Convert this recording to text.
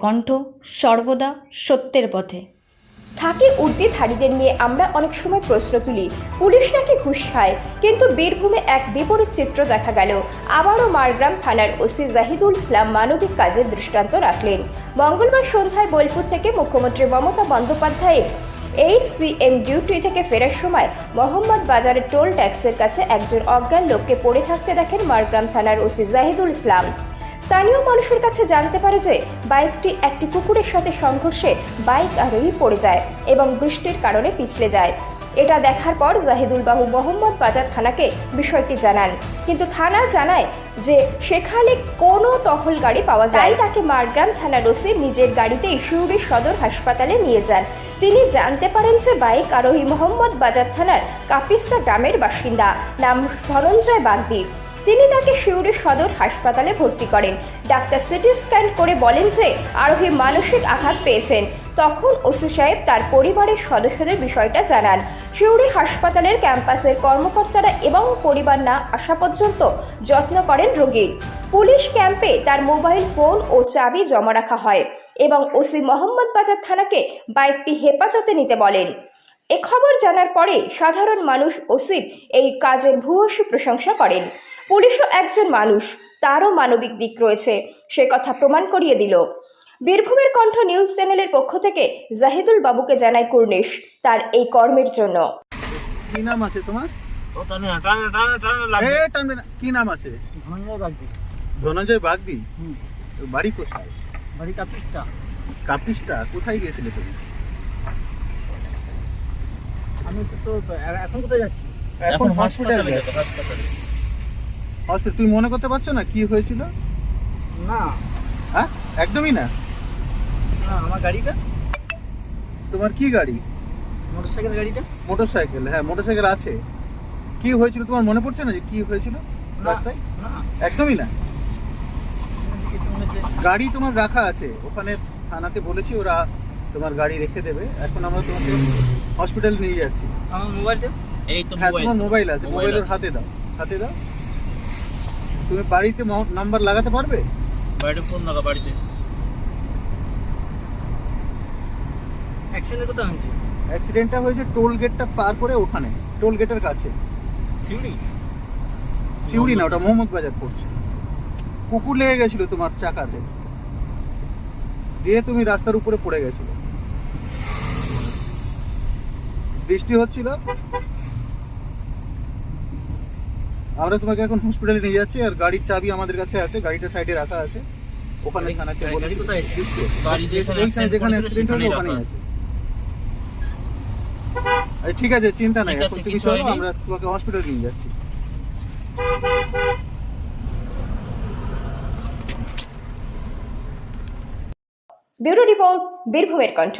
কণ্ঠ, সর্বদা সত্যের পথে। থাকে উর্দিধারীদের নিয়ে আমরা অনেক সময় প্রশ্ন তুলি, পুলিশ নাকি ঘুষ খায়, কিন্তু বীরভূমে এক বিপরীত চিত্র দেখা গেল। আবারও মারগ্রাম থানার ওসি জাহিদুল ইসলাম মানবিক কাজের দৃষ্টান্ত রাখলেন। মঙ্গলবার সন্ধ্যায় বোলপুর থেকে মুখ্যমন্ত্রী মমতা বন্দ্যোপাধ্যায়ের সিএম ডিউটি থেকে ফেরার সময় মোহাম্মদ বাজারের টোল ট্যাক্সের কাছে একজন অজ্ঞান লোককে পড়ে থাকতে দেখেন মারগ্রাম থানার ওসি জাহিদুল ইসলাম। স্থানীয় মানুষের কাছে জানতে পারে যে বাইকটি একটি কুকুরের সাথে সংঘর্ষে বাইক আরোহী পড়ে যায় এবং বৃষ্টির কারণে পিছলে যায়। এটা দেখার পর জাহিদুল বাবু মোহাম্মদ বাজার থানাকে বিষয়টি জানান, কিন্তু থানা জানায় যে সেখানে কোনো টহল গাড়ি পাওয়া যায়। তাকে মারগ্রাম থানার ওসি নিজের গাড়িতে শিউড়ি সদর হাসপাতালে নিয়ে যান। তিনি জানতে পারেন যে বাইক আরোহী মোহাম্মদ বাজার থানার কাপিস্তা গ্রামের বাসিন্দা, নাম ধনঞ্জয় বাগদি। তিনি তাকে শিউড়ি সদর হাসপাতালে ভর্তি করেন। ডাক্তার সিটি স্ক্যান করে বলেন যে আরোহী মানসিক আঘাত পেয়েছেন। তখন ওসি সাহেব তার পরিবারের সদস্যদের বিষয়টা জানান। শিউড়ি হাসপাতালের ক্যাম্পাসের কর্মকর্তারা এবং পরিবার না আসা পর্যন্ত যত্ন করেন রোগীর। পুলিশ ক্যাম্পে তার মোবাইল ফোন ও চাবি জমা রাখা হয় এবং ওসি মোহাম্মদ বাজার থানাকে বাইকটি হেফাজতে নিতে বলেন। এ খবর জানার পরে সাধারণ মানুষ ওসির এই কাজের ভূয়সী প্রশংসা করেন। পুলিশও একজন মানুষ, তারও মানবিক দিক রয়েছে, সে কথা প্রমাণ করিয়ে দিল। বীরভূমের কণ্ঠ নিউজ চ্যানেলের পক্ষ থেকে জাহিদুল বাবুকে জানায় কুর্নিশ তার এই কর্মের জন্য। কি নাম আছে তোমার? কি নাম আছে? ধনঞ্জয় বাগদি। বাড়ি কোথায়? বাড়ি কাপিস্তা। কাপিস্তা? কোথায় গিয়েছিলে তুমি? আমি তো এখন কোথায় যাচ্ছি? এখন হসপিটালে। হসপিটাল? তুমি মনে করতে পারছো না কি হয়েছিল? না। হ্যাঁ, একদমই না। না, আমার গাড়িটা। তোমার কি গাড়ি? মোটরসাইকেল গাড়িটা। মোটরসাইকেল? হ্যাঁ, মোটরসাইকেল আছে। কি হয়েছিল তোমার মনে পড়ছে না যে কি হয়েছিল রাস্তায়? না, একদমই না। কিছু মনে হচ্ছে। গাড়ি তোমার রাখা আছে ওখানে, থানাতে বলেছি, ওরা তোমার গাড়ি রেখে দেবে। এখন আমরা তোমাকে হসপিটাল নিয়ে যাচ্ছি। আমার মোবাইলটা? এই তো হ্যাঁ, মোবাইল। তোমার মোবাইল আছে, মোবাইলের হাতে দাও, হাতে দাও। তুমি বাড়িতে নাম্বার লাগাতে পারবে? বাড়িতে ফোন লাগা বাড়িতে। অ্যাক্সিডেন্ট কোথায় হয়েছে? অ্যাক্সিডেন্টটা হয়েছে টোল গেটটা পার করে, ওখানে টোল গেটের কাছে। সিউড়ি? সিউড়ি না, ওটা মোহাম্মদ বাজার পড়ছে। কুকুর লেগে গেছিল তোমার চাকাতে, দিয়ে তুমি রাস্তার উপরে পড়ে গেছিলে। বৃষ্টি হচ্ছিল। আমরা তোমাকে এখন হসপিটালে নিয়ে যাচ্ছি, আর গাড়ির চাবি আমাদের কাছে আছে, গাড়িটা সাইডে রাখা আছে। ওখানে থানাকে বলেছি। যেখানে অ্যাক্সিডেন্ট হলো ওখানেই আছে। ঠিক আছে, চিন্তা নাই, এখন তুমি চলো, আমরা তোমাকে হসপিটালে নিয়ে যাচ্ছি। ব্যুরো রিপোর্ট, বীরভূমের কণ্ঠ।